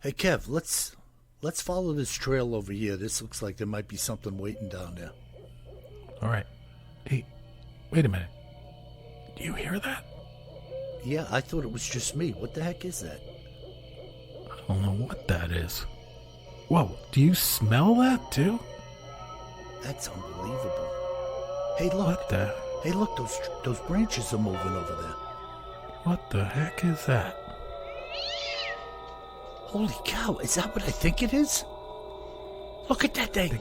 Hey Kev, let's follow this trail over here. This looks like there might be something waiting down there. All right. Hey, wait a minute. Do you hear that? Yeah, I thought it was just me. What the heck is that? I don't know what that is. Whoa, do you smell that too? That's unbelievable. Hey, look. What the? Hey, look, those branches are moving over there. What the heck is that? Holy cow, is that what I think it is? Look at that thing.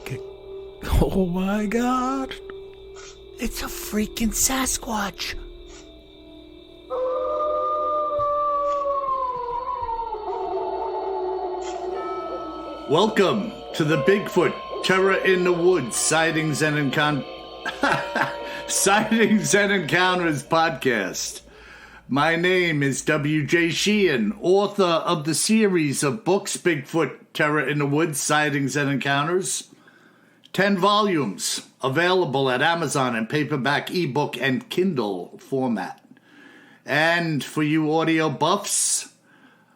Oh my God. It's a freaking Sasquatch. Welcome to the Bigfoot Terror in the Woods Sightings and Encounters podcast. My name is W.J. Sheehan, author of the series of books Bigfoot Terror in the Woods Sightings and Encounters. 10 volumes available at Amazon in paperback, ebook, and Kindle format. And for you audio buffs,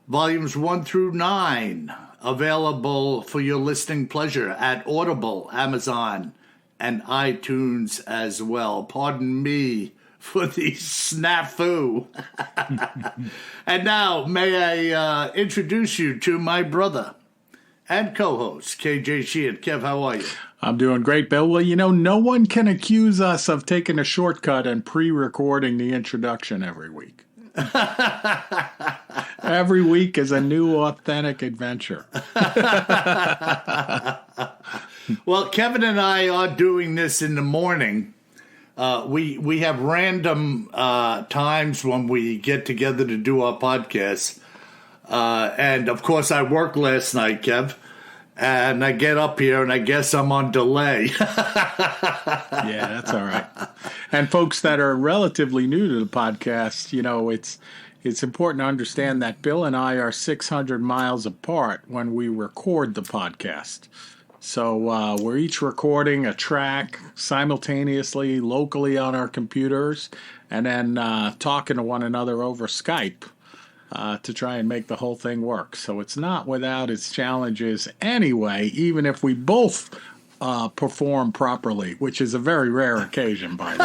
volumes 1 through 9 available for your listening pleasure at Audible, Amazon, and iTunes as well. Pardon me for the snafu. And now, may I introduce you to my brother and co-host, KJ Sheehan. Kev, how are you? I'm doing great, Bill. Well, you know, no one can accuse us of taking a shortcut and pre-recording the introduction every week. Every week is a new authentic adventure. Well, Kevin and I are doing this in the morning. We have random times when we get together to do our podcast. And, of course, I worked last night, Kev. And I get up here, and I guess I'm on delay. Yeah, that's all right. And folks that are relatively new to the podcast, you know, it's important to understand that Bill and I are 600 miles apart when we record the podcast. So we're each recording a track simultaneously, locally on our computers, and then talking to one another over Skype to try and make the whole thing work. So it's not without its challenges anyway, even if we both perform properly, which is a very rare occasion, by the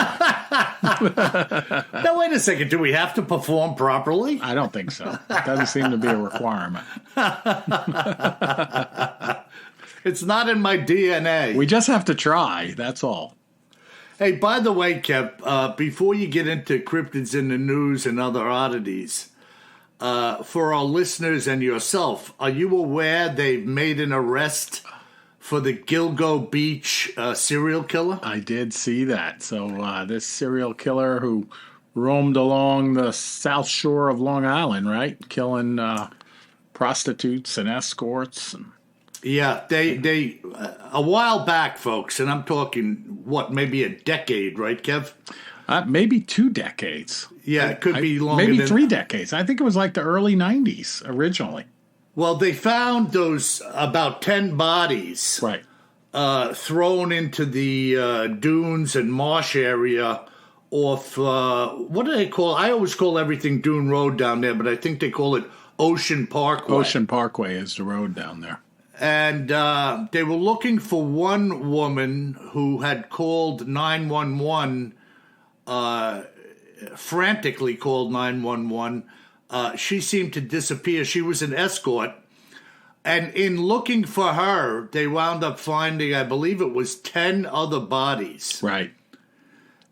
way. Now, wait a second. Do we have to perform properly? I don't think so. It doesn't seem to be a requirement. It's not in my DNA. We just have to try, that's all. Hey, by the way, Kev, before you get into cryptids in the news and other oddities, for our listeners and yourself, are you aware they've made an arrest for the Gilgo Beach serial killer? I did see that. So this serial killer who roamed along the south shore of Long Island, right? Killing prostitutes and escorts. Yeah, they a while back, folks, and I'm talking, maybe a decade, right, Kev? Maybe 2 decades. Yeah, it could be longer. Maybe 3 decades. I think it was like the early 90s originally. Well, they found those about 10 bodies right, thrown into the dunes and marsh area off, what do they call? I always call everything Dune Road down there, but I think they call it Ocean Parkway. Ocean Parkway is the road down there. And they were looking for one woman who had called 911, frantically called 911. She seemed to disappear. She was an escort. And in looking for her, they wound up finding, I believe it was 10 other bodies. Right.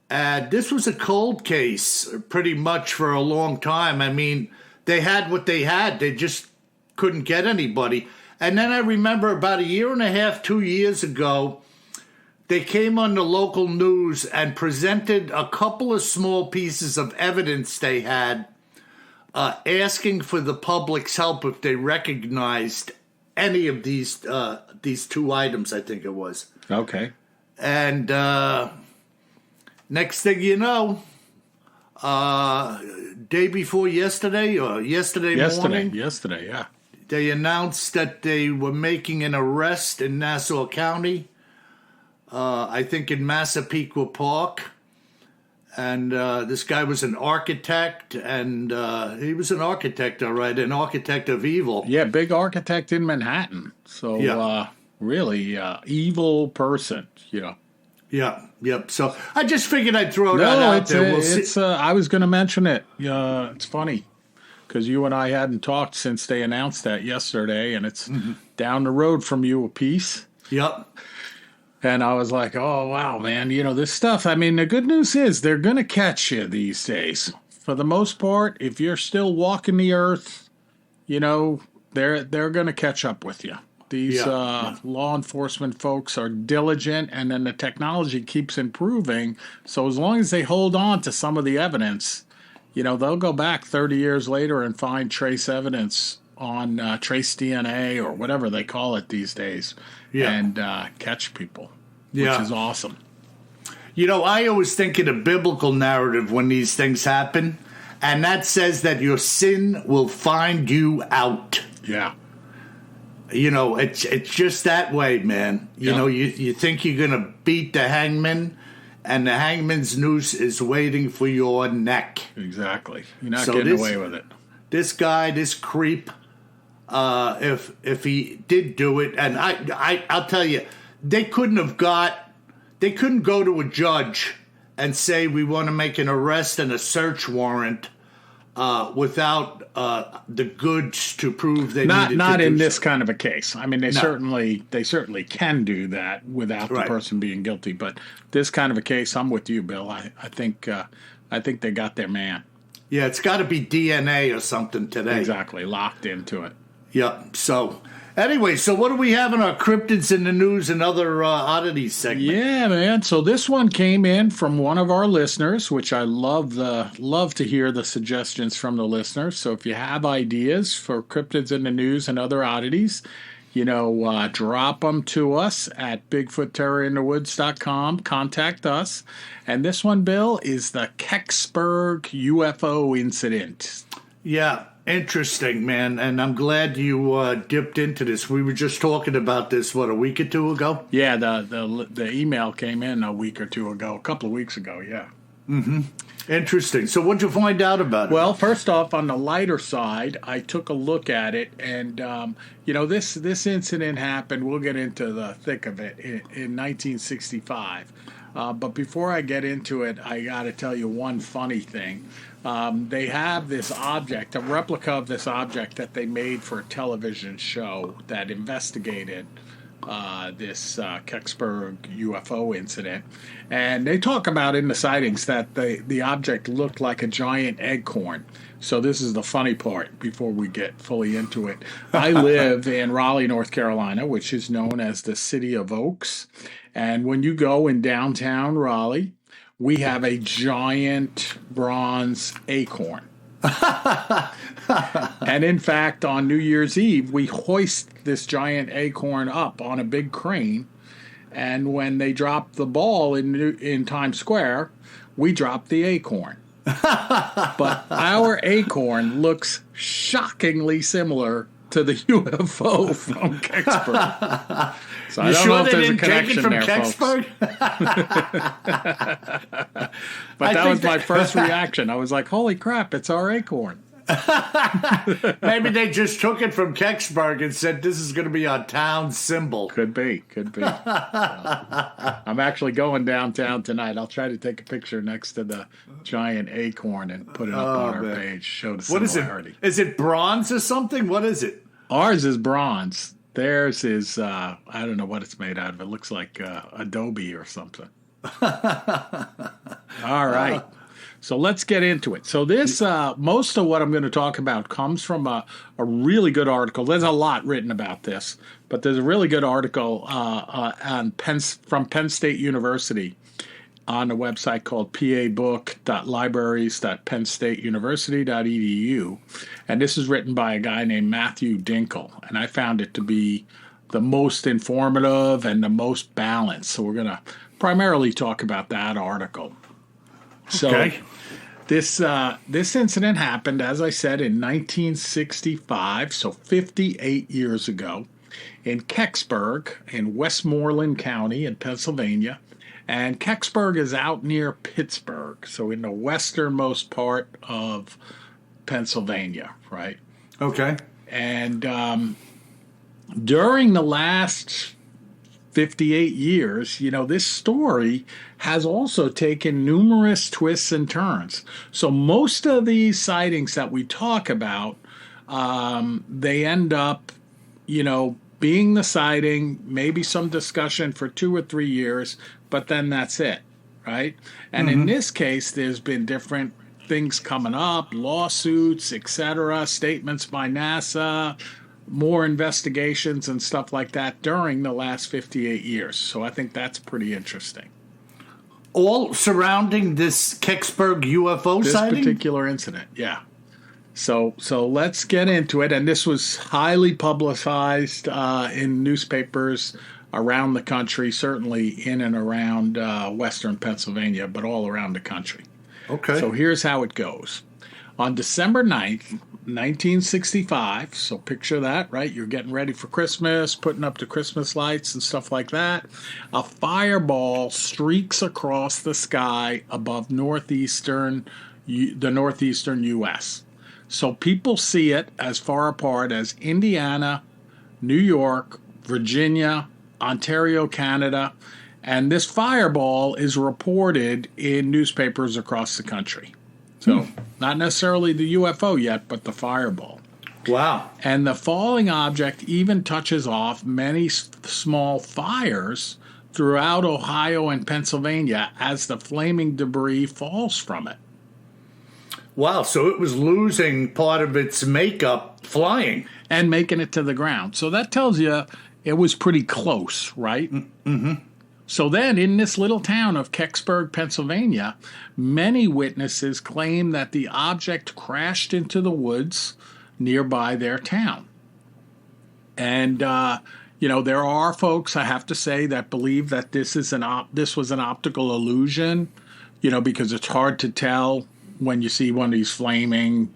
And this was a cold case pretty much for a long time. I mean, they had what they had. They just couldn't get anybody. And then I remember about 1.5 years, 2 years ago, they came on the local news and presented a couple of small pieces of evidence they had, asking for the public's help if they recognized any of these 2 items, I think it was. Okay. And next thing you know, day before yesterday or yesterday morning. Yesterday, yeah. They announced that they were making an arrest in Nassau County, I think in Massapequa Park. And this guy was an architect, and he was an architect, all right, an architect of evil. Yeah, big architect in Manhattan. So, Yeah. really, evil person, you know. Yeah, yep. So I just figured I'd throw that out there. We'll see. I was going to mention it. It's funny because you and I hadn't talked since they announced that yesterday, and it's down the road from you a piece. Yep. And I was like, oh, wow, man, you know, this stuff. I mean, the good news is they're going to catch you these days. For the most part, if you're still walking the earth, you know, they're going to catch up with you. These law enforcement folks are diligent, and then the technology keeps improving. So as long as they hold on to some of the evidence, you know, they'll go back 30 years later and find trace evidence on trace DNA or whatever they call it these days and catch people, which is awesome. You know, I always think in a biblical narrative when these things happen, and that says that your sin will find you out. Yeah. You know, it's just that way, man. You know, you think you're going to beat the hangman, and the hangman's noose is waiting for your neck. Exactly. You're not getting away with it. This guy, this creep, if he did do it, and I'll tell you, they couldn't go to a judge and say we want to make an arrest and a search warrant without the goods to prove they needed to not in do this so. kind of a case. I mean, they certainly can do that without the Right. person being guilty. But this kind of a case, I'm with you, Bill. I think they got their man. Yeah, it's got to be DNA or something today. Exactly, locked into it. Yep. So, anyway, so what do we have in our cryptids in the news and other oddities segment? Yeah, man. So this one came in from one of our listeners, which I love to hear the suggestions from the listeners. So if you have ideas for cryptids in the news and other oddities, you know, drop them to us at BigfootTerrorInTheWoods.com. Contact us. And this one, Bill, is the Kecksburg UFO incident. Yeah, interesting, man. And I'm glad you dipped into this. We were just talking about this, a week or two ago? Yeah, the email came in a week or two ago, a couple of weeks ago, yeah. Mm-hmm. Interesting. So what'd you find out about it? Well, first off, on the lighter side, I took a look at it, and you know, this incident happened. We'll get into the thick of it in 1965. But before I get into it, I got to tell you one funny thing. They have this object, a replica of this object that they made for a television show that investigated this Kecksburg UFO incident. And they talk about in the sightings that the object looked like a giant acorn. So this is the funny part before we get fully into it. I live in Raleigh, North Carolina, which is known as the City of Oaks. And when you go in downtown Raleigh, we have a giant bronze acorn. And in fact, on New Year's Eve, we hoist this giant acorn up on a big crane. And when they drop the ball in Times Square, we drop the acorn. But our acorn looks shockingly similar to the UFO from Kecksburg. So I don't know if there's a connection there, folks. But that was my first reaction. I was like, holy crap, it's our acorn. Maybe they just took it from Kecksburg and said, this is going to be our town symbol. Could be. I'm actually going downtown tonight. I'll try to take a picture next to the giant acorn and put it up on our page. Show the similarity. What is it? Is it bronze or something? What is it? Ours is bronze. Theirs is, I don't know what it's made out of. It looks like adobe or something. All right. So let's get into it. So this, most of what I'm going to talk about comes from a really good article. There's a lot written about this, but there's a really good article from Penn State University on a website called pabook.libraries.pennstateuniversity.edu. And this is written by a guy named Matthew Dinkle. And I found it to be the most informative and the most balanced. So we're going to primarily talk about that article. So this incident happened, as I said, in 1965, so 58 years ago, in Kecksburg in Westmoreland County in Pennsylvania. And Kecksburg is out near Pittsburgh. Kecksburg, so in the westernmost part of Pennsylvania, right? Okay. And during the last 58 years, this story has also taken numerous twists and turns. So most of these sightings that we talk about, they end up, being the sighting, maybe some discussion for 2 or 3 years, but then that's it, right? And in this case, there's been different things coming up, lawsuits, etc., statements by NASA, more investigations and stuff like that during the last 58 years. So I think that's pretty interesting. All surrounding this Kecksburg UFO sighting? This particular incident, yeah. So let's get into it. And this was highly publicized in newspapers around the country, certainly in and around western Pennsylvania, but all around the country. Okay. So here's how it goes. On December 9th, 1965, so picture that, right? You're getting ready for Christmas, putting up the Christmas lights and stuff like that. A fireball streaks across the sky above the northeastern U.S. So people see it as far apart as Indiana, New York, Virginia, Ontario, Canada, and this fireball is reported in newspapers across the country. So not necessarily the UFO yet, but the fireball. Wow. And the falling object even touches off many small fires throughout Ohio and Pennsylvania as the flaming debris falls from it. Wow, so it was losing part of its makeup flying. And making it to the ground. So that tells you it was pretty close, right? Mm-hmm. So then, in this little town of Kecksburg, Pennsylvania, many witnesses claim that the object crashed into the woods nearby their town. And, there are folks, I have to say, that believe that this was an optical illusion, because it's hard to tell when you see one of these flaming,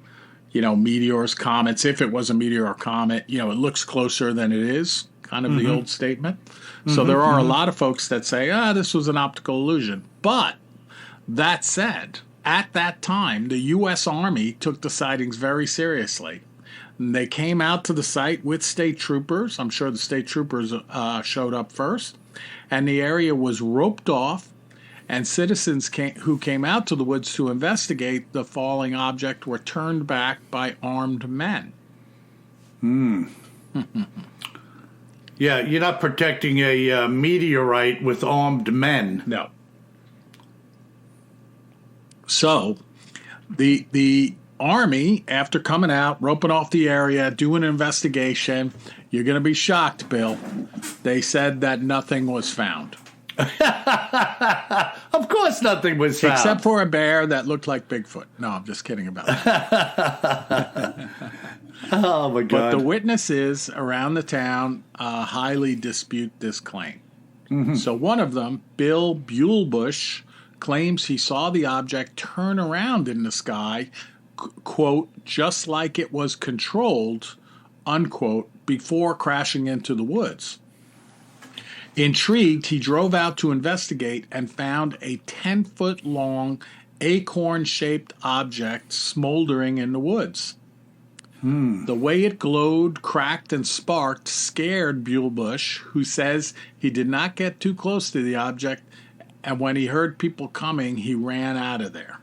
meteors, comets. If it was a meteor or comet, it looks closer than it is, kind of the old statement. So there are a lot of folks that say, this was an optical illusion. But that said, at that time, the U.S. Army took the sightings very seriously. And they came out to the site with state troopers. I'm sure the state troopers showed up first. And the area was roped off. And citizens who came out to the woods to investigate the falling object were turned back by armed men. Yeah, you're not protecting a meteorite with armed men. No. So, the Army, after coming out, roping off the area, doing an investigation, you're going to be shocked, Bill, they said that nothing was found. Of course nothing was found. Except for a bear that looked like Bigfoot. No, I'm just kidding about that. Oh, my God. But the witnesses around the town highly dispute this claim. So one of them, Bill Buellbush, claims he saw the object turn around in the sky, quote, just like it was controlled, unquote, before crashing into the woods. Intrigued, he drove out to investigate and found a 10-foot-long acorn-shaped object smoldering in the woods. The way it glowed, cracked, and sparked scared Buellbush, who says he did not get too close to the object, and when he heard people coming, he ran out of there.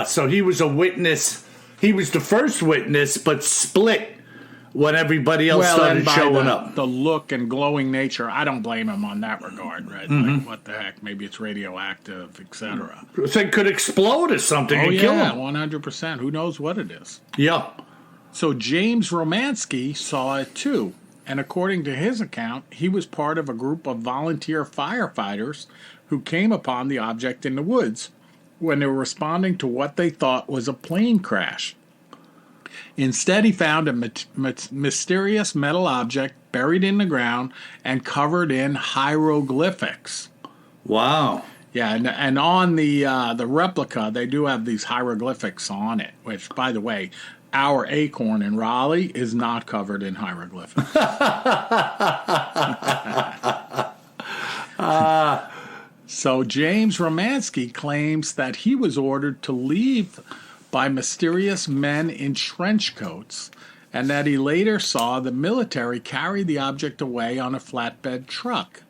So he was a witness. He was the first witness, but split when everybody else started showing up. The look and glowing nature, I don't blame him on that regard, right? Like, what the heck? Maybe it's radioactive, etc. It could explode or something and kill him. 100%. Who knows what it is? Yeah. So James Romanski saw it too, and according to his account, he was part of a group of volunteer firefighters who came upon the object in the woods when they were responding to what they thought was a plane crash. Instead, he found a mysterious metal object buried in the ground and covered in hieroglyphics. Wow. Yeah, and on the replica, they do have these hieroglyphics on it, which, by the way, our acorn in Raleigh is not covered in hieroglyphics. So James Romanski claims that he was ordered to leave by mysterious men in trench coats, and that he later saw the military carry the object away on a flatbed truck.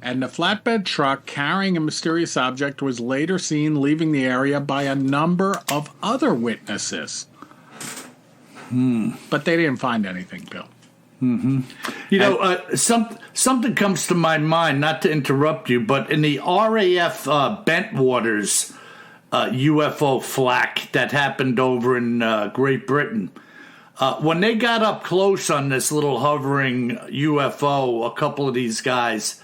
And the flatbed truck carrying a mysterious object was later seen leaving the area by a number of other witnesses. But they didn't find anything, Bill. You know, something comes to my mind, not to interrupt you, but in the RAF Bentwaters UFO flak that happened over in Great Britain, when they got up close on this little hovering UFO, a couple of these guys,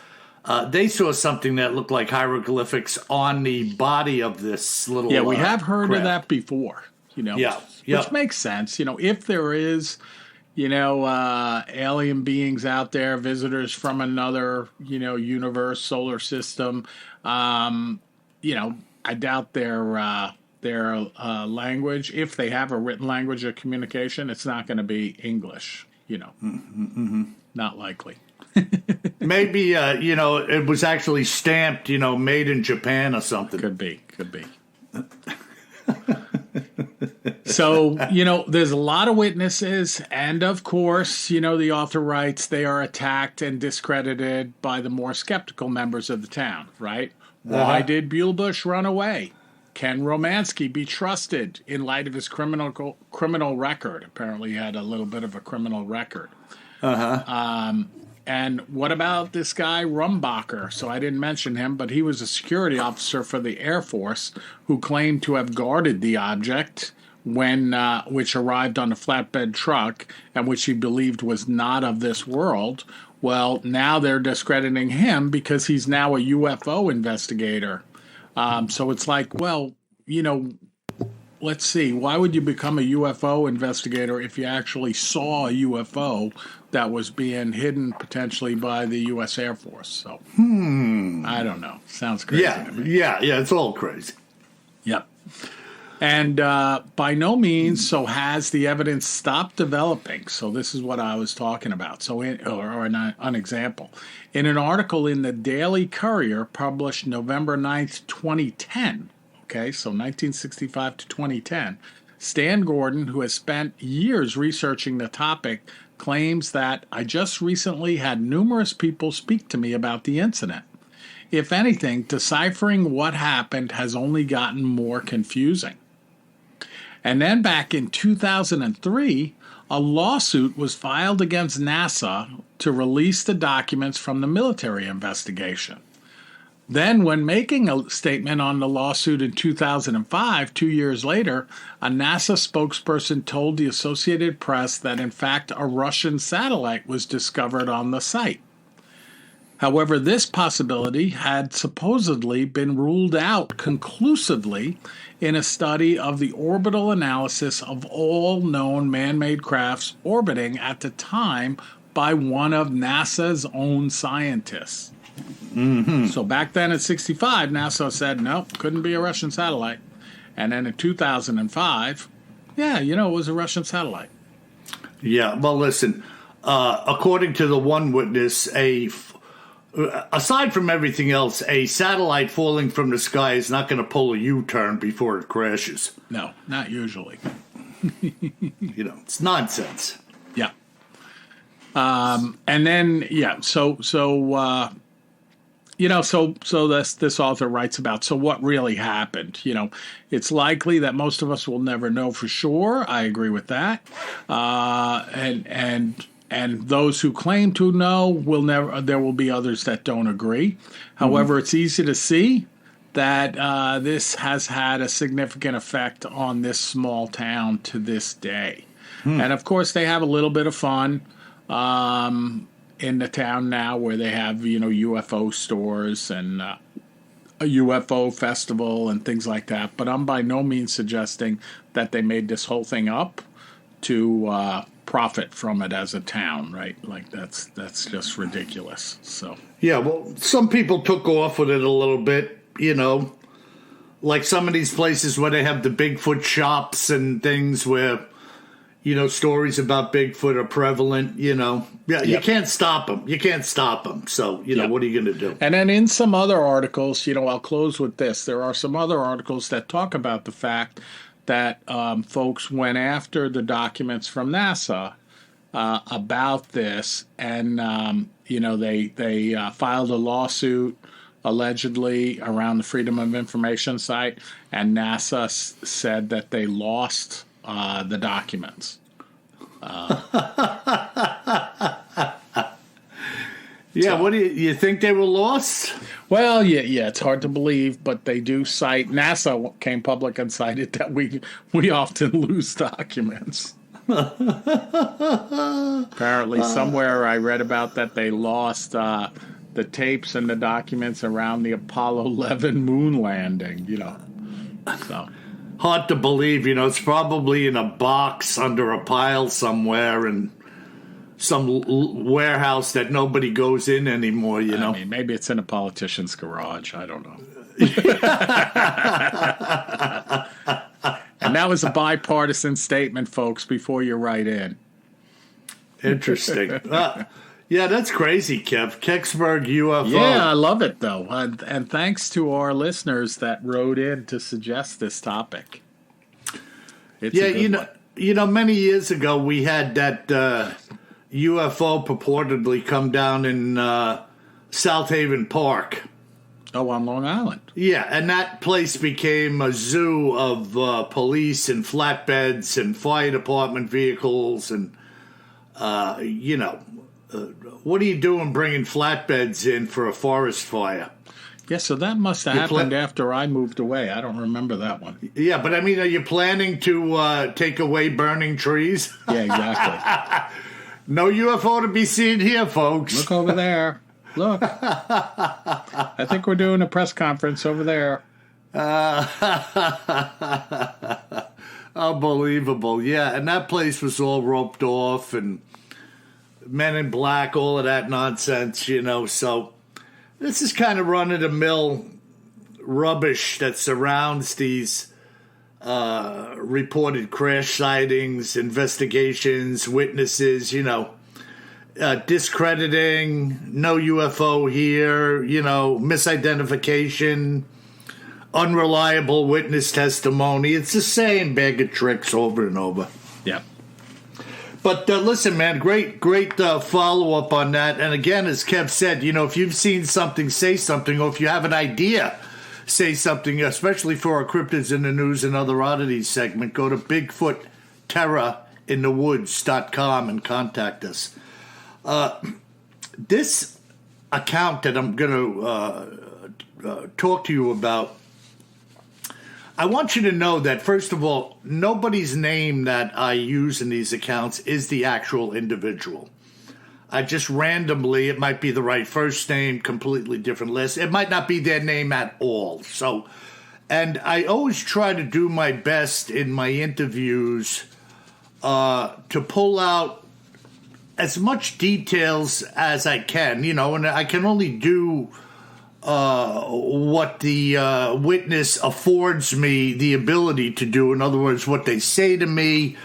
they saw something that looked like hieroglyphics on the body of this little Yeah, we have heard craft. of that before, you know, which makes sense. You know, if there is, you know, alien beings out there, visitors from another, you know, universe, solar system, you know, I doubt their language. If they have a written language of communication, it's not going to be English, you know. Not likely. Maybe, you know, it was actually stamped, you know, made in Japan or something. Could be. So, you know, there's a lot of witnesses, and of course, you know, the author writes they are attacked and discredited by the more skeptical members of the town, right? Why did Buellbush run away? Can Romanski be trusted in light of his criminal record? Apparently he had a little bit of a criminal record. And what about this guy Rumbacher? So I didn't mention him, but he was a security officer for the Air Force who claimed to have guarded the object when which arrived on a flatbed truck and which he believed was not of this world. Well, now they're discrediting him because he's now a UFO investigator. So it's like, well, you know, let's see. Why would you become a UFO investigator if you actually saw a UFO that was being hidden potentially by the U.S. Air Force? So, I don't know. Sounds crazy to me. Yeah, it's all crazy. Yep. And by no means so has the evidence stopped developing. So this is what I was talking about. So, or an example. In an article in the Daily Courier published November 9th, 2010, okay, so 1965 to 2010, Stan Gordon, who has spent years researching the topic, claims that I just recently had numerous people speak to me about the incident. If anything, deciphering what happened has only gotten more confusing. And then back in 2003, a lawsuit was filed against NASA to release the documents from the military investigation. Then, when making a statement on the lawsuit in 2005, 2 years later, a NASA spokesperson told the Associated Press that, in fact, a Russian satellite was discovered on the site. However, this possibility had supposedly been ruled out conclusively in a study of the orbital analysis of all known man-made crafts orbiting at the time by one of NASA's own scientists. So back then in 65, NASA said, no, couldn't be a Russian satellite. And then in 2005, yeah, you know, it was a Russian satellite. Yeah, well, listen, according to the one witness, aside from everything else, a satellite falling from the sky is not going to pull a U-turn before it crashes. No, not usually. You know, it's nonsense. Yeah. And then, yeah, so this author writes about, so what really happened? You know, it's likely that most of us will never know for sure. I agree with that. And those who claim to know will never, there will be others that don't agree. However, it's easy to see that this has had a significant effect on this small town to this day. And of course, they have a little bit of fun in the town now, where they have, you know, UFO stores and a UFO festival and things like that. But I'm by no means suggesting that they made this whole thing up to profit from it as a town, right? Like that's just ridiculous. So yeah, well, some people took off with it a little bit, you know, like some of these places where they have the Bigfoot shops and things where, stories about Bigfoot are prevalent, Yeah, you can't stop them. You can't stop them. So, what are you going to do? And then in some other articles, I'll close with this. There are some other articles that talk about the fact that folks went after the documents from NASA about this, and they filed a lawsuit allegedly around the Freedom of Information site, and NASA said that they lost the documents. Yeah, what do you think they were lost? Well, yeah, it's hard to believe, but they do cite, NASA came public and cited that we often lose documents. Apparently, somewhere I read about that they lost the tapes and the documents around the Apollo 11 moon landing, So hard to believe, it's probably in a box under a pile somewhere in some warehouse that nobody goes in anymore, I mean, maybe it's in a politician's garage. I don't know. And that was a bipartisan statement, folks, before you write in. Interesting. Yeah, that's crazy, Kev. Kecksburg UFO. Yeah, I love it, though. And thanks to our listeners that wrote in to suggest this topic. It's many years ago we had that UFO purportedly come down in South Haven Park. Oh, on Long Island. Yeah, and that place became a zoo of police and flatbeds and fire department vehicles and, what are you doing bringing flatbeds in for a forest fire? Yeah, so that must have happened after I moved away. I don't remember that one. Yeah, but I mean, are you planning to take away burning trees? Yeah, exactly. No UFO to be seen here, folks. Look over there. Look. I think we're doing a press conference over there. Unbelievable. Yeah, and that place was all roped off and Men in Black, all of that nonsense, So this is kind of run-of-the-mill rubbish that surrounds these reported crash sightings, investigations, witnesses, discrediting, no UFO here, misidentification, unreliable witness testimony. It's the same bag of tricks over and over. Yeah. But listen, man, great follow-up on that. And again, as Kev said, if you've seen something, say something. Or if you have an idea, say something, especially for our Cryptids in the News and Other Oddities segment. Go to BigfootTerraInTheWoods.com and contact us. This account that I'm going to talk to you about, I want you to know that, first of all, nobody's name that I use in these accounts is the actual individual. I just randomly, it might be the right first name, completely different list. It might not be their name at all. So, and I always try to do my best in my interviews to pull out as much details as I can, and I can only do what the witness affords me the ability to do. In other words, what they say to me,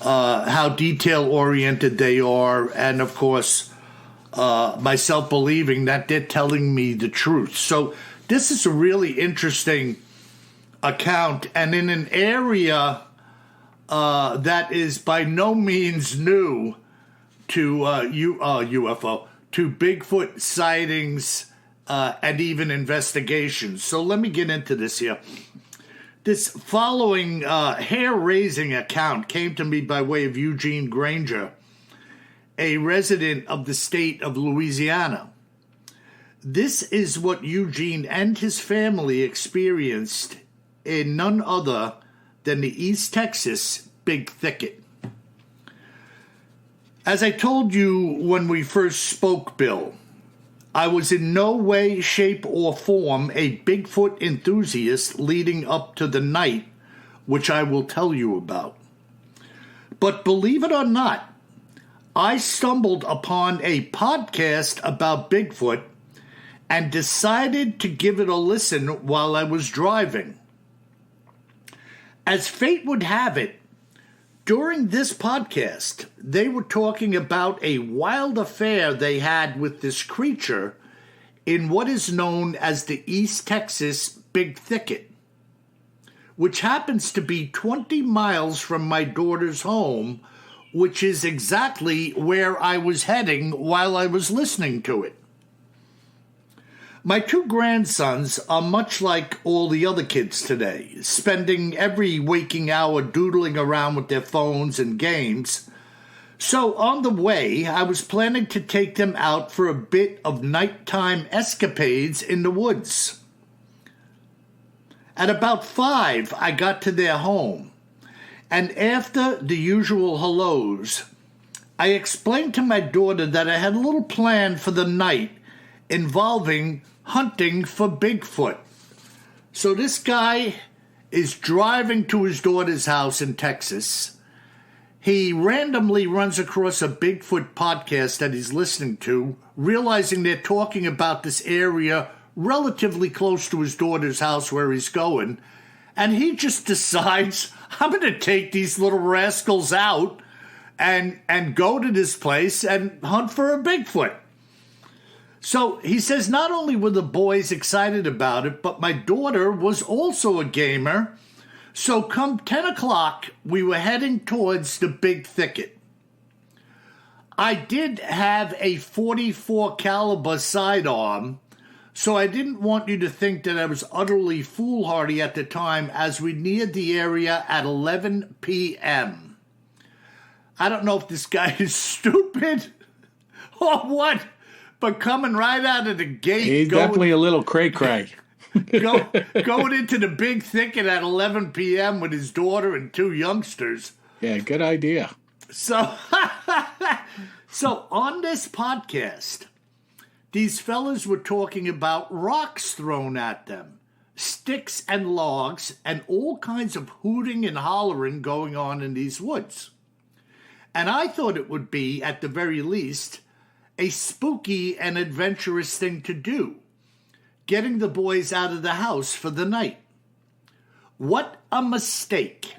how detail-oriented they are, and, of course, myself believing that they're telling me the truth. So this is a really interesting account, and in an area that is by no means new to UFO, to Bigfoot sightings, and even investigations. So let me get into this here. This following hair-raising account came to me by way of Eugene Granger, a resident of the state of Louisiana. This is what Eugene and his family experienced in none other than the East Texas Big Thicket. As I told you when we first spoke, Bill, I was in no way, shape, or form a Bigfoot enthusiast leading up to the night, which I will tell you about. But believe it or not, I stumbled upon a podcast about Bigfoot and decided to give it a listen while I was driving. As fate would have it, During this podcast, they were talking about a wild affair they had with this creature in what is known as the East Texas Big Thicket, which happens to be 20 miles from my daughter's home, which is exactly where I was heading while I was listening to it. My two grandsons are much like all the other kids today, spending every waking hour doodling around with their phones and games. So on the way, I was planning to take them out for a bit of nighttime escapades in the woods. At about 5, I got to their home, and after the usual hellos, I explained to my daughter that I had a little plan for the night involving hunting for Bigfoot. So this guy is driving to his daughter's house in Texas. He randomly runs across a Bigfoot podcast that he's listening to, realizing they're talking about this area relatively close to his daughter's house where he's going, and he just decides, I'm going to take these little rascals out and go to this place and hunt for a Bigfoot. So he says not only were the boys excited about it, but my daughter was also a gamer. So come 10 o'clock, we were heading towards the Big Thicket. I did have a .44 caliber sidearm, so I didn't want you to think that I was utterly foolhardy at the time as we neared the area at 11 p.m. I don't know if this guy is stupid or what, but coming right out of the gate. He's definitely a little cray-cray. Going into the Big Thicket at 11 p.m. with his daughter and two youngsters. Yeah, good idea. So on this podcast, these fellas were talking about rocks thrown at them, sticks and logs, and all kinds of hooting and hollering going on in these woods. And I thought it would be, at the very least, a spooky and adventurous thing to do, getting the boys out of the house for the night. What a mistake.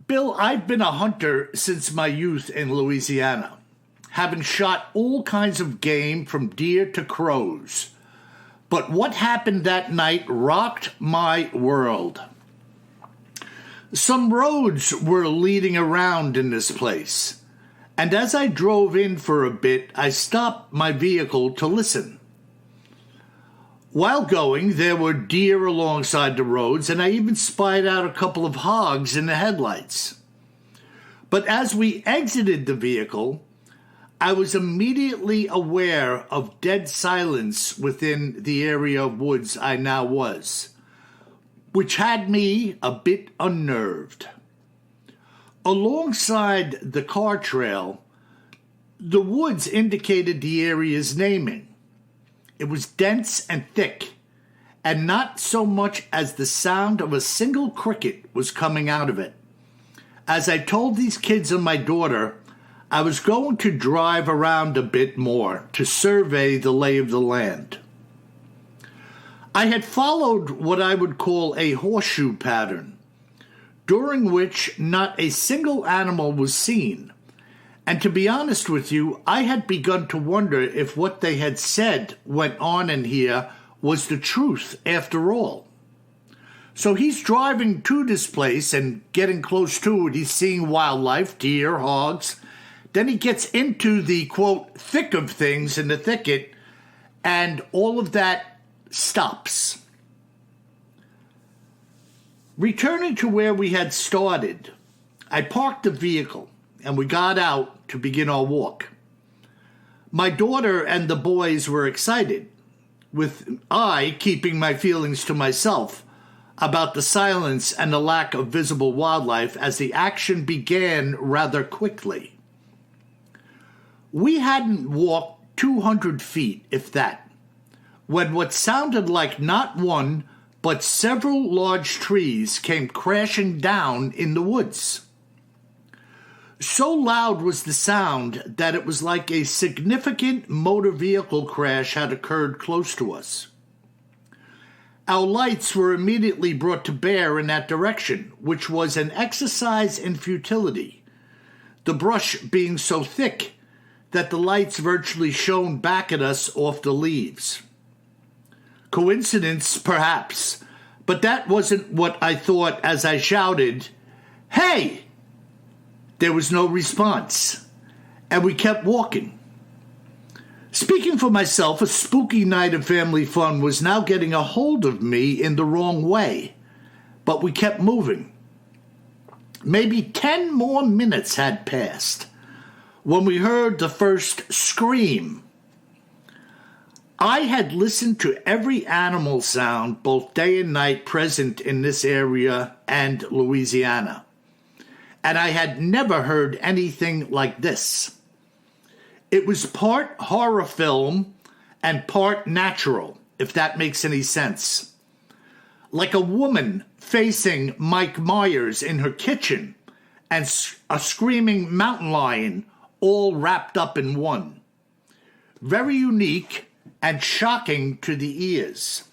Bill, I've been a hunter since my youth in Louisiana, having shot all kinds of game from deer to crows. But what happened that night rocked my world. Some roads were leading around in this place, and as I drove in for a bit, I stopped my vehicle to listen. While going, there were deer alongside the roads, and I even spied out a couple of hogs in the headlights. But as we exited the vehicle, I was immediately aware of dead silence within the area of woods I now was, which had me a bit unnerved. Alongside the car trail, the woods indicated the area's naming. It was dense and thick, and not so much as the sound of a single cricket was coming out of it. As I told these kids and my daughter, I was going to drive around a bit more to survey the lay of the land. I had followed what I would call a horseshoe pattern, during which not a single animal was seen. And to be honest with you, I had begun to wonder if what they had said went on in here was the truth after all. So he's driving to this place and getting close to it. He's seeing wildlife, deer, hogs. Then he gets into the, quote, thick of things in the thicket, and all of that stops. Returning to where we had started, I parked the vehicle and we got out to begin our walk. My daughter and the boys were excited, with I keeping my feelings to myself about the silence and the lack of visible wildlife as the action began rather quickly. We hadn't walked 200 feet, if that, when what sounded like not one, but several large trees came crashing down in the woods. So loud was the sound that it was like a significant motor vehicle crash had occurred close to us. Our lights were immediately brought to bear in that direction, which was an exercise in futility, the brush being so thick that the lights virtually shone back at us off the leaves. Coincidence, perhaps, but that wasn't what I thought as I shouted, "Hey!" There was no response, and we kept walking. Speaking for myself, a spooky night of family fun was now getting a hold of me in the wrong way, but we kept moving. Maybe 10 more minutes had passed when we heard the first scream. I had listened to every animal sound, both day and night, present in this area and Louisiana, and I had never heard anything like this. It was part horror film and part natural, if that makes any sense. Like a woman facing Mike Myers in her kitchen and a screaming mountain lion all wrapped up in one. Very unique and shocking to the ears.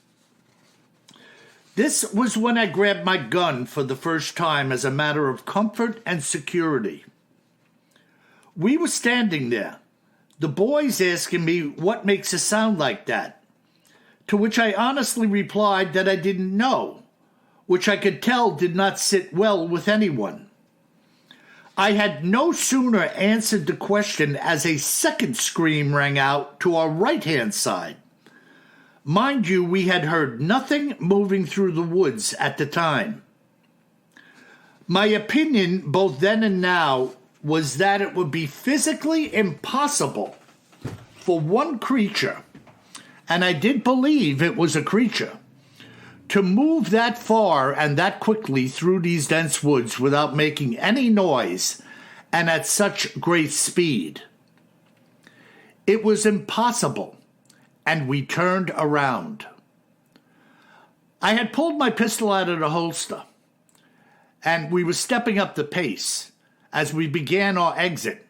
This was when I grabbed my gun for the first time as a matter of comfort and security. We were standing there, the boys asking me what makes a sound like that, to which I honestly replied that I didn't know, which I could tell did not sit well with anyone. I had no sooner answered the question as a second scream rang out to our right-hand side. Mind you, we had heard nothing moving through the woods at the time. My opinion, both then and now, was that it would be physically impossible for one creature, and I did believe it was a creature, to move that far and that quickly through these dense woods without making any noise and at such great speed. It was impossible, and we turned around. I had pulled my pistol out of the holster, and we were stepping up the pace as we began our exit.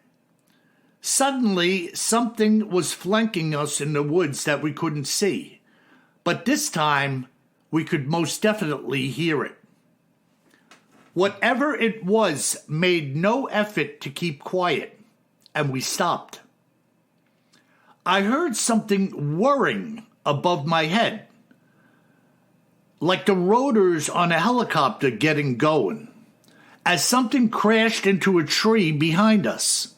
Suddenly, something was flanking us in the woods that we couldn't see, but this time we could most definitely hear it. Whatever it was made no effort to keep quiet, and we stopped. I heard something whirring above my head, like the rotors on a helicopter getting going, as something crashed into a tree behind us.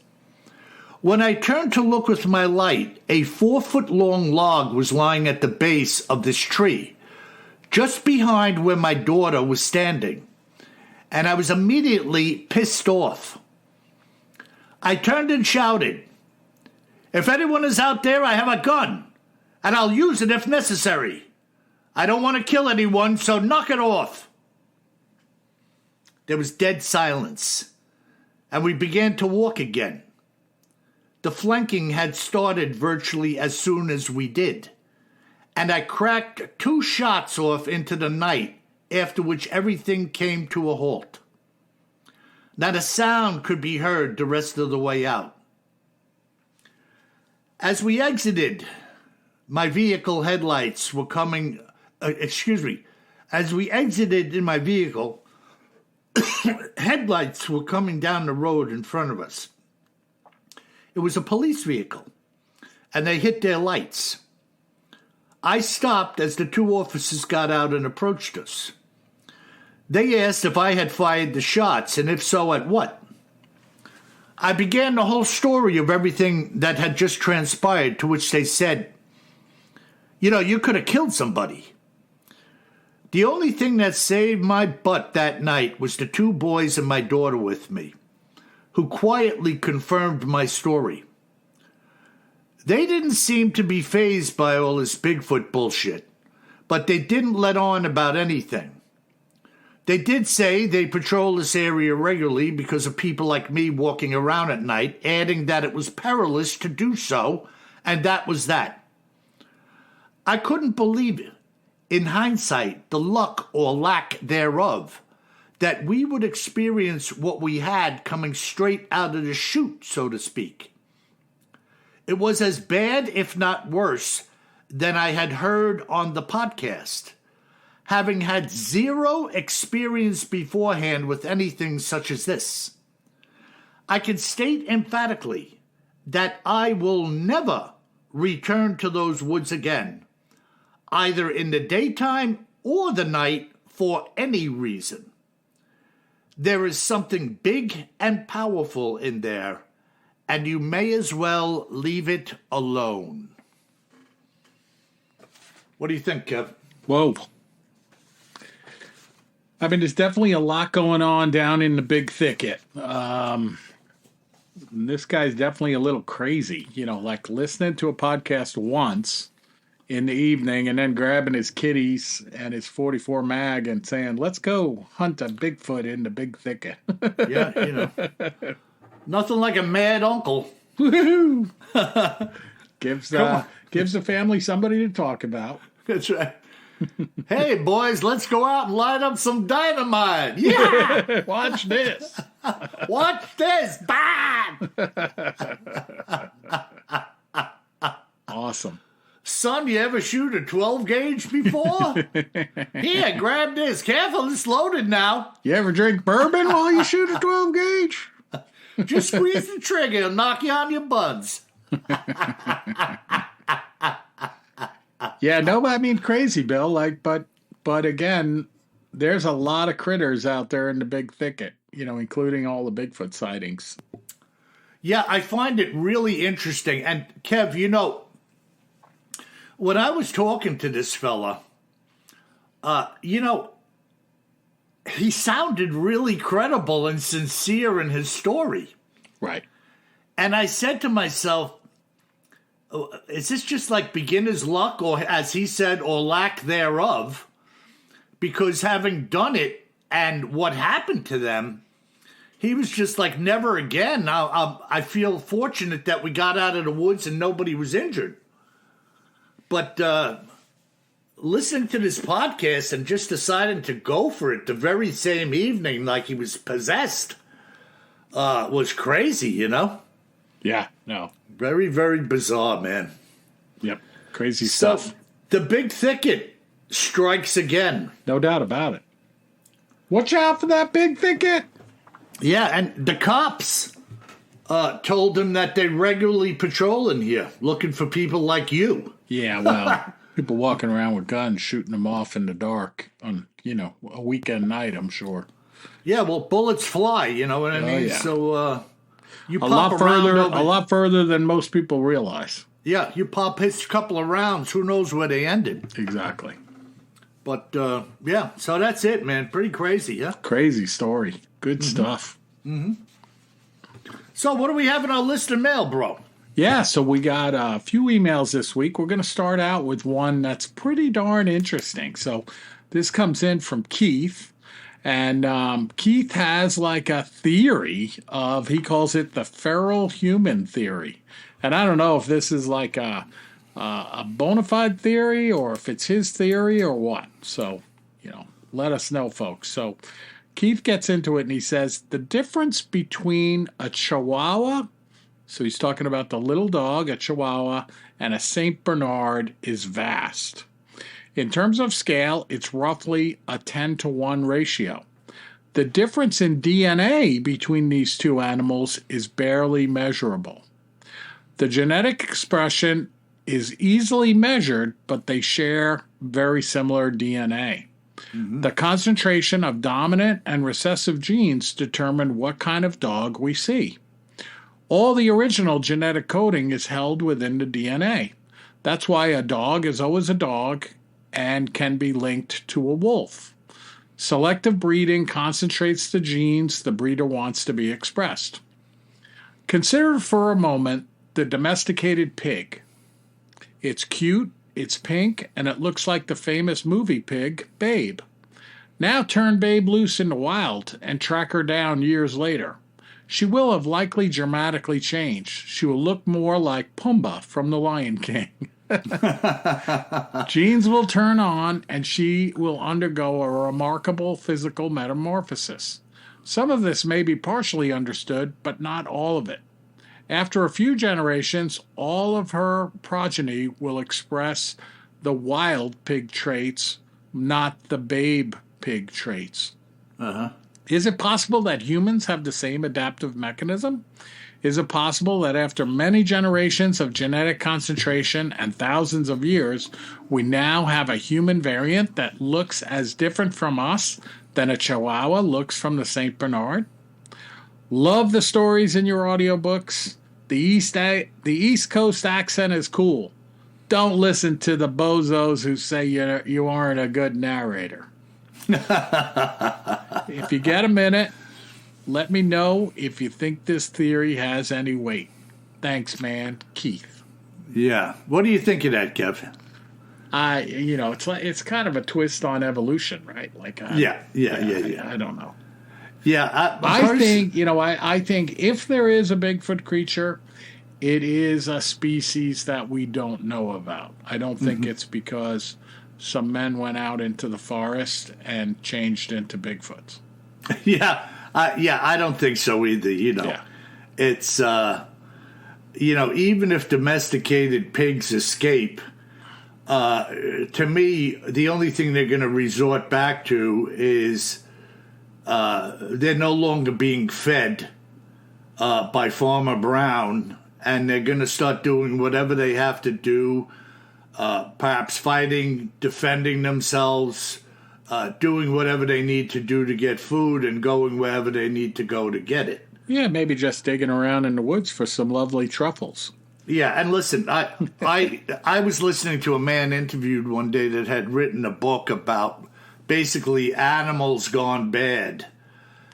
When I turned to look with my light, a 4-foot-long log was lying at the base of this tree, just behind where my daughter was standing, and I was immediately pissed off. I turned and shouted, "If anyone is out there, I have a gun, and I'll use it if necessary. I don't want to kill anyone, so knock it off." There was dead silence, and we began to walk again. The flanking had started virtually as soon as we did, and I cracked 2 shots off into the night, after which everything came to a halt. Not a sound could be heard the rest of the way out. As we exited, my vehicle headlights were coming... As we exited in my vehicle, headlights were coming down the road in front of us. It was a police vehicle, and they hit their lights. I stopped as the 2 officers got out and approached us. They asked if I had fired the shots, and if so, at what. I began the whole story of everything that had just transpired, to which they said, "You could have killed somebody." The only thing that saved my butt that night was the 2 boys and my daughter with me, who quietly confirmed my story. They didn't seem to be fazed by all this Bigfoot bullshit, but they didn't let on about anything. They did say they patrol this area regularly because of people like me walking around at night, adding that it was perilous to do so, and that was that. I couldn't believe it, in hindsight, the luck or lack thereof, that we would experience what we had coming straight out of the chute, so to speak. It was as bad, if not worse, than I had heard on the podcast. having had zero experience beforehand with anything such as this. I can state emphatically that I will never return to those woods again, either in the daytime or the night for any reason. There is something big and powerful in there, and you may as well leave it alone. What do you think, Kev? Whoa. I mean, there's definitely a lot going on down in the Big Thicket. This guy's definitely a little crazy, like listening to a podcast once in the evening and then grabbing his kitties and his 44 mag and saying, let's go hunt a Bigfoot in the Big Thicket. Yeah, nothing like a mad uncle. Woohoo! Gives the family somebody to talk about. That's right. Hey, boys, let's go out and light up some dynamite. Yeah! Watch this. Watch this. Bam! Awesome. Son, you ever shoot a 12 gauge before? Here, grab this. Careful, it's loaded now. You ever drink bourbon while you shoot a 12 gauge? Just squeeze the trigger and knock you on your buns. Yeah, no, I mean crazy, Bill. But again, there's a lot of critters out there in the Big Thicket, including all the Bigfoot sightings. Yeah, I find it really interesting. And Kev, when I was talking to this fella, he sounded really credible and sincere in his story. Right. And I said to myself, is this just like beginner's luck, or as he said, or lack thereof? Because having done it and what happened to them, he was just like, never again. Now, I feel fortunate that we got out of the woods and nobody was injured. But listening to this podcast and just deciding to go for it the very same evening like he was possessed was crazy, Yeah, no. Very, very bizarre, man. Yep, crazy stuff. The Big Thicket strikes again. No doubt about it. Watch out for that Big Thicket. Yeah, and the cops told him that they regularly patrol in here, looking for people like you. Yeah, well, people walking around with guns, shooting them off in the dark on, a weekend night, I'm sure. Yeah, well, bullets fly, you know what I mean? Yeah. So you a pop lot further than most people realize. Yeah, you hit a couple of rounds, who knows where they ended. Exactly. But, yeah, so that's it, man. Pretty crazy, yeah? Crazy story. Good stuff. Mm-hmm. So what do we have in our list of mail, bro? Yeah, so we got a few emails this week. We're going to start out with one that's pretty darn interesting. So this comes in from Keith. And Keith has like a theory he calls it the feral human theory. And I don't know if this is like a bona fide theory or if it's his theory or what. So, let us know, folks. So Keith gets into it and he says, the difference between a Chihuahua, so he's talking about the little dog, a Chihuahua, and a St. Bernard is vast. In terms of scale, it's roughly a 10-to-1 ratio. The difference in DNA between these two animals is barely measurable. The genetic expression is easily measured, but they share very similar DNA. Mm-hmm. The concentration of dominant and recessive genes determine what kind of dog we see. All the original genetic coding is held within the DNA. That's why a dog is always a dog and can be linked to a wolf. Selective breeding concentrates the genes the breeder wants to be expressed. Consider for a moment the domesticated pig. It's cute, it's pink, and it looks like the famous movie pig, Babe. Now turn Babe loose in the wild and track her down years later. She will have likely dramatically changed. She will look more like Pumbaa from The Lion King. Genes will turn on, and she will undergo a remarkable physical metamorphosis. Some of this may be partially understood, but not all of it. After a few generations, all of her progeny will express the wild pig traits not the babe pig traits. Is it possible that humans have the same adaptive mechanism? Is it possible that after many generations of genetic concentration and thousands of years, we now have a human variant that looks as different from us than a Chihuahua looks from the St. Bernard? Love the stories in your audiobooks. The East Coast accent is cool. Don't listen to the bozos who say you aren't a good narrator. If you get a minute, let me know if you think this theory has any weight. Thanks, man. Keith. Yeah. What do you think of that, Kev? It's kind of a twist on evolution, right? Like, Yeah. I don't know. Yeah. I think if there is a Bigfoot creature, it is a species that we don't know about. I don't think it's because some men went out into the forest and changed into Bigfoots. Yeah. I don't think so either. It's, even if domesticated pigs escape, to me, the only thing they're going to resort back to is they're no longer being fed by Farmer Brown, and they're going to start doing whatever they have to do, perhaps fighting, defending themselves, doing whatever they need to do to get food, and going wherever they need to go to get it. Yeah, maybe just digging around in the woods for some lovely truffles. Yeah, and listen, I was listening to a man interviewed one day that had written a book about basically animals gone bad.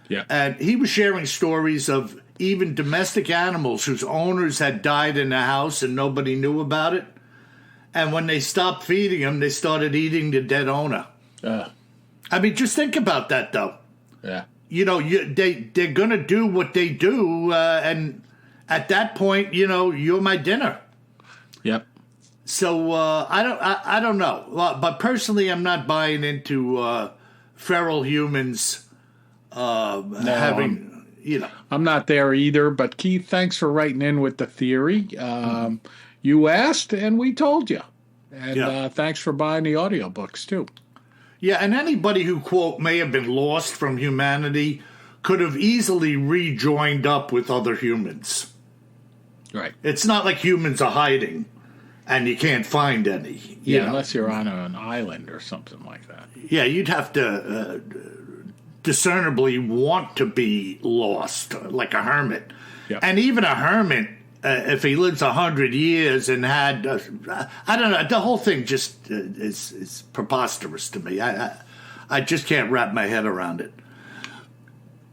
Yeah. And he was sharing stories of even domestic animals whose owners had died in the house and nobody knew about it. And when they stopped feeding them, they started eating the dead owner. I mean, just think about that, though. Yeah. They're going to do what they do, and at that point, you're my dinner. Yep. So I don't know. But personally, I'm not buying into feral humans having... I'm not there either, but Keith, thanks for writing in with the theory. You asked, and we told you. And thanks for buying the audiobooks, too. Yeah, and anybody who, quote, may have been lost from humanity could have easily rejoined up with other humans. Right. It's not like humans are hiding and you can't find any. Unless you're on an island or something like that. Yeah, you'd have to... discernibly want to be lost, like a hermit. Yep. And even a hermit, if he lives 100 years and had, I don't know, the whole thing just is preposterous to me. I just can't wrap my head around it.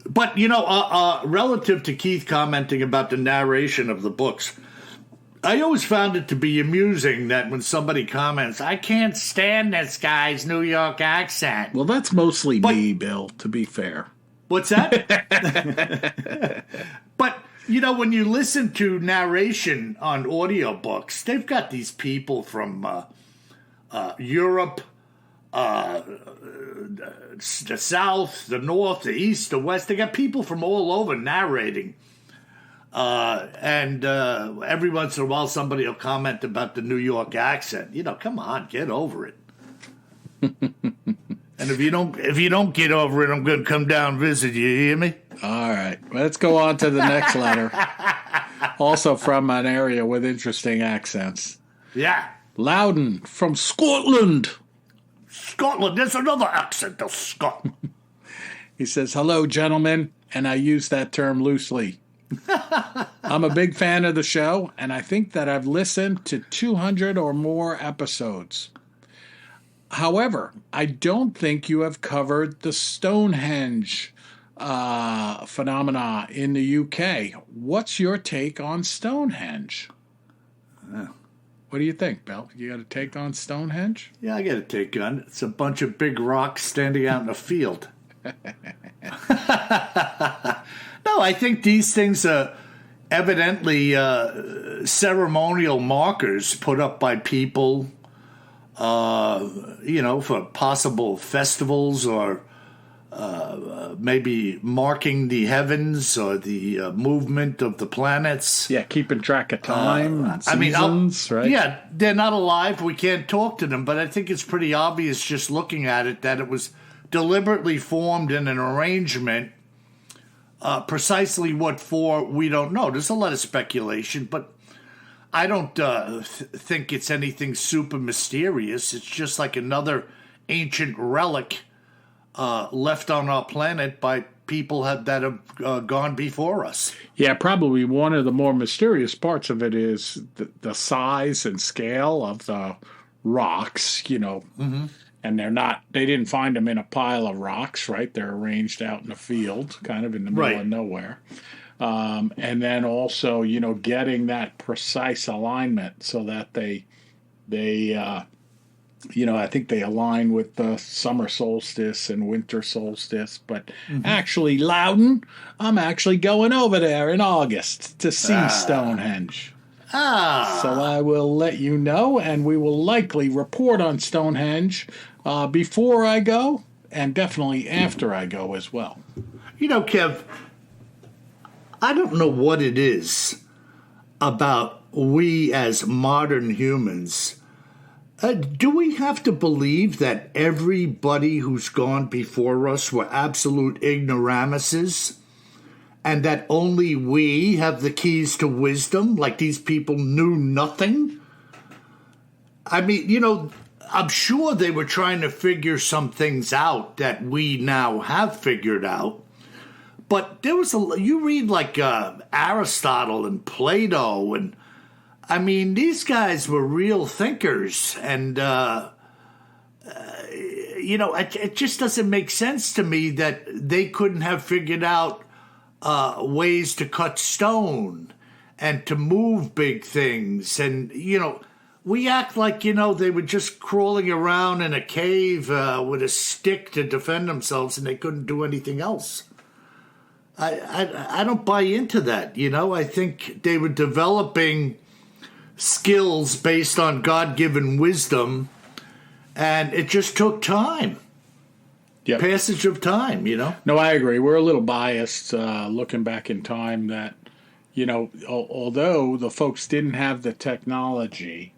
But, relative to Keith commenting about the narration of the books, I always found it to be amusing that when somebody comments, I can't stand this guy's New York accent. Well, that's mostly me, Bill, to be fair. What's that? But, when you listen to narration on audiobooks, they've got these people from Europe, the South, the North, the East, the West. They got people from all over narrating. And every once in a while, somebody will comment about the New York accent. Come on, get over it. And if you don't get over it, I'm going to come down and visit you. You hear me? All right, let's go on to the next letter. Also from an area with interesting accents. Yeah, Loudon from Scotland. Scotland. There's another accent of Scotland. He says, "Hello, gentlemen," and I use that term loosely. I'm a big fan of the show, and I think that I've listened to 200 or more episodes. However, I don't think you have covered the Stonehenge phenomena in the UK. What's your take on Stonehenge? What do you think, Bill? You got a take on Stonehenge? Yeah, I got a take on it. It's a bunch of big rocks standing out in a field. No, I think these things are evidently ceremonial markers put up by people, for possible festivals or maybe marking the heavens or the movement of the planets. Yeah, keeping track of time and seasons, right? Yeah, they're not alive. We can't talk to them, but I think it's pretty obvious just looking at it that it was deliberately formed in an arrangement. Precisely what for, we don't know. There's a lot of speculation, but I don't think it's anything super mysterious. It's just like another ancient relic left on our planet by people that have gone before us. Yeah, probably one of the more mysterious parts of it is the size and scale of the rocks, Mm-hmm. And they didn't find them in a pile of rocks, right? They're arranged out in a field, kind of in the middle of nowhere. And then also, getting that precise alignment so that they I think they align with the summer solstice and winter solstice. But actually, Loudon, I'm actually going over there in August to see Stonehenge. So I will let you know, and we will likely report on Stonehenge before I go, and definitely after I go as well. Kev, I don't know what it is about we as modern humans. Do we have to believe that everybody who's gone before us were absolute ignoramuses? And that only we have the keys to wisdom, like these people knew nothing? I mean, I'm sure they were trying to figure some things out that we now have figured out. But there was you read like Aristotle and Plato, and I mean, these guys were real thinkers. And, it just doesn't make sense to me that they couldn't have figured out ways to cut stone and to move big things. And, we act like, they were just crawling around in a cave with a stick to defend themselves and they couldn't do anything else. I don't buy into that. I think they were developing skills based on God-given wisdom, and it just took time. Yep. Passage of time, No, I agree. We're a little biased looking back in time that, although the folks didn't have the technology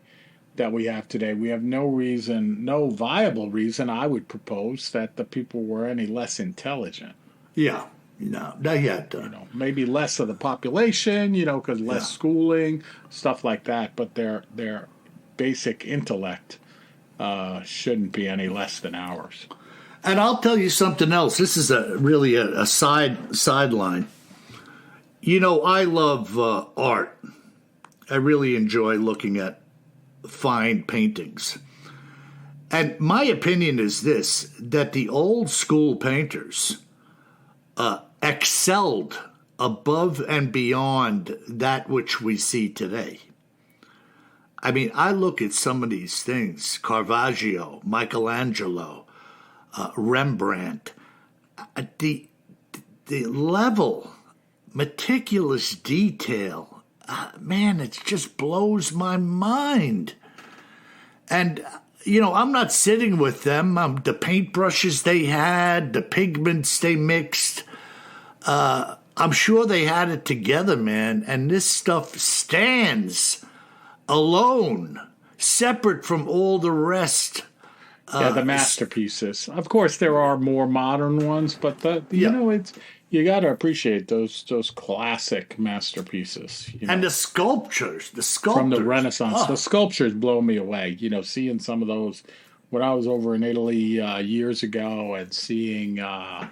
that we have today, we have no viable reason, I would propose, that the people were any less intelligent. Yeah. Not yet. Maybe less of the population, because less schooling, stuff like that, but their basic intellect shouldn't be any less than ours. And I'll tell you something else. This is really a sideline. I love art. I really enjoy looking at fine paintings. And my opinion is this, that the old school painters excelled above and beyond that which we see today. I mean, I look at some of these things, Caravaggio, Michelangelo, Rembrandt, the level, meticulous detail, man, it just blows my mind. And, I'm not sitting with them. The paintbrushes they had, the pigments they mixed, I'm sure they had it together, man. And this stuff stands alone, separate from all the rest. The masterpieces. Of course, there are more modern ones, but it's you got to appreciate those classic masterpieces. And the sculptures from the Renaissance. The sculptures blow me away. Seeing some of those when I was over in Italy years ago, and seeing the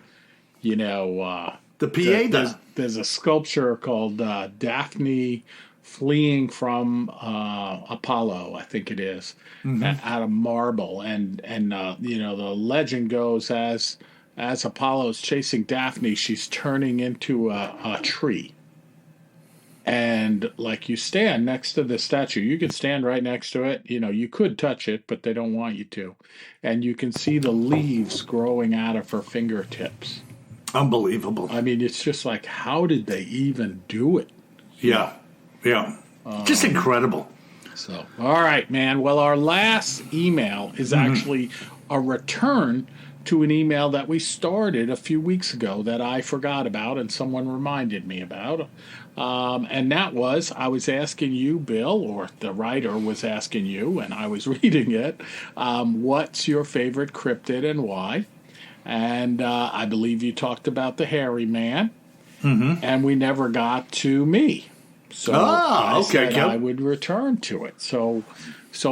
Pieta. There's a sculpture called Daphne fleeing from Apollo, I think it is, out of marble, and the legend goes as Apollo's chasing Daphne, she's turning into a tree. And like you stand next to the statue, you can stand right next to it. You could touch it, but they don't want you to. And you can see the leaves growing out of her fingertips. Unbelievable. I mean, it's just like, how did they even do it? Yeah. Just incredible. So, all right, man. Well, our last email is actually a return to an email that we started a few weeks ago that I forgot about and someone reminded me about. And that was, I was asking you, Bill, or the writer was asking you, and I was reading it, what's your favorite cryptid and why? And I believe you talked about the hairy man, and we never got to me. So I said I would return to it. So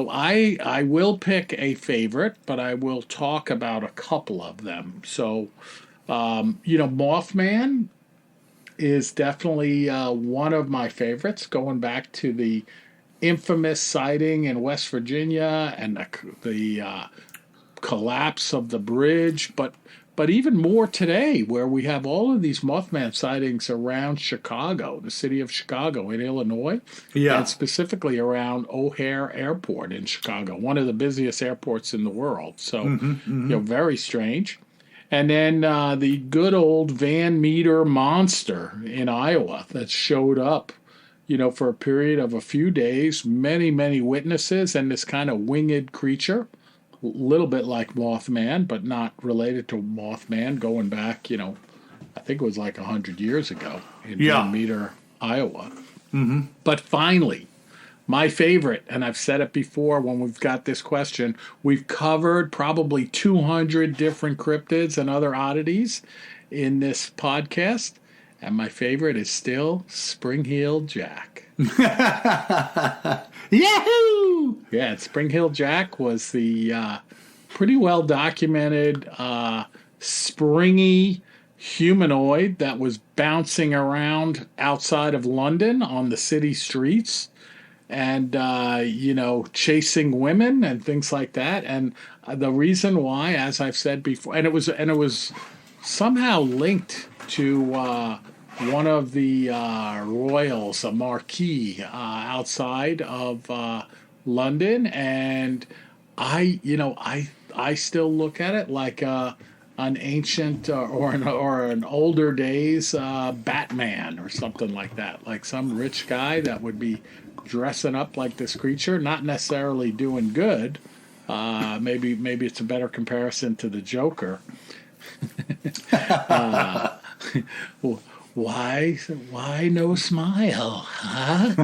I will pick a favorite, but I will talk about a couple of them. So, Mothman is definitely one of my favorites, going back to the infamous sighting in West Virginia and the collapse of the bridge, but even more today, where we have all of these Mothman sightings around Chicago, the city of Chicago in Illinois, and specifically around O'Hare Airport in Chicago, one of the busiest airports in the world. So, very strange. And then the good old Van Meter monster in Iowa that showed up, for a period of a few days, many, many witnesses, and this kind of winged creature. A little bit like Mothman, but not related to Mothman, going back, I think it was like 100 years ago in Van Meter, Iowa. But finally, my favorite, and I've said it before when we've got this question, we've covered probably 200 different cryptids and other oddities in this podcast, and my favorite is still Spring-Heeled Jack. Yahoo! Yeah, Spring-Heeled Jack was the pretty well documented springy humanoid that was bouncing around outside of London on the city streets and, chasing women and things like that. And the reason why, as I've said before, and it was somehow linked to one of the royals, a marquis outside of London, and I still look at it like an ancient or an older days Batman or something like that, like some rich guy that would be dressing up like this creature, not necessarily doing good. Maybe it's a better comparison to the Joker. Why no smile, huh?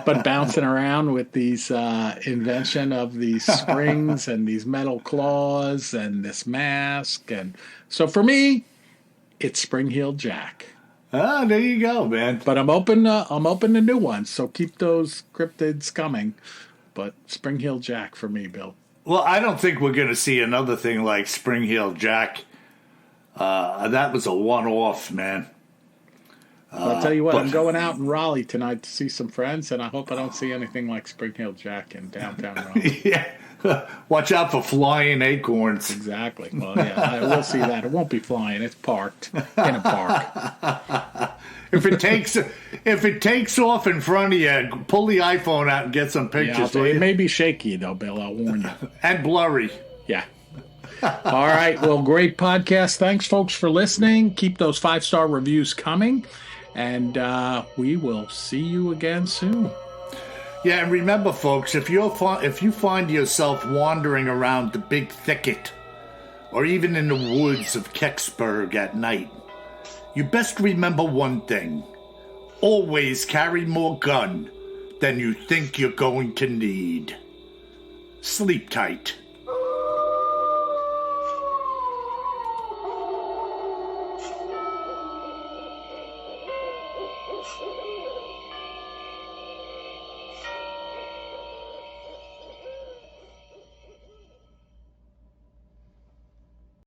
But bouncing around with these invention of these springs and these metal claws and this mask, and so for me, it's Spring-Heeled Jack. Ah, there you go, man. But I'm open to new ones, so keep those cryptids coming. But Spring-Heeled Jack for me, Bill. Well, I don't think we're going to see another thing like Spring-Heeled Jack. That was a one-off, man. I'll tell you what, I'm going out in Raleigh tonight to see some friends, and I hope I don't see anything like Spring-Heeled Jack in downtown Raleigh. Yeah. Watch out for flying acorns. Exactly. Well, yeah, I will see that. It won't be flying. It's parked in a park. If it takes off in front of you, pull the iPhone out and get some pictures. It may be shaky, though, Bill. I'll warn you. And blurry. Yeah. All right. Well, great podcast. Thanks, folks, for listening. Keep those 5-star reviews coming. And we will see you again soon. Yeah, and remember, folks, if you find yourself wandering around the Big Thicket, or even in the woods of Kecksburg at night, you best remember one thing. Always carry more gun than you think you're going to need. Sleep tight.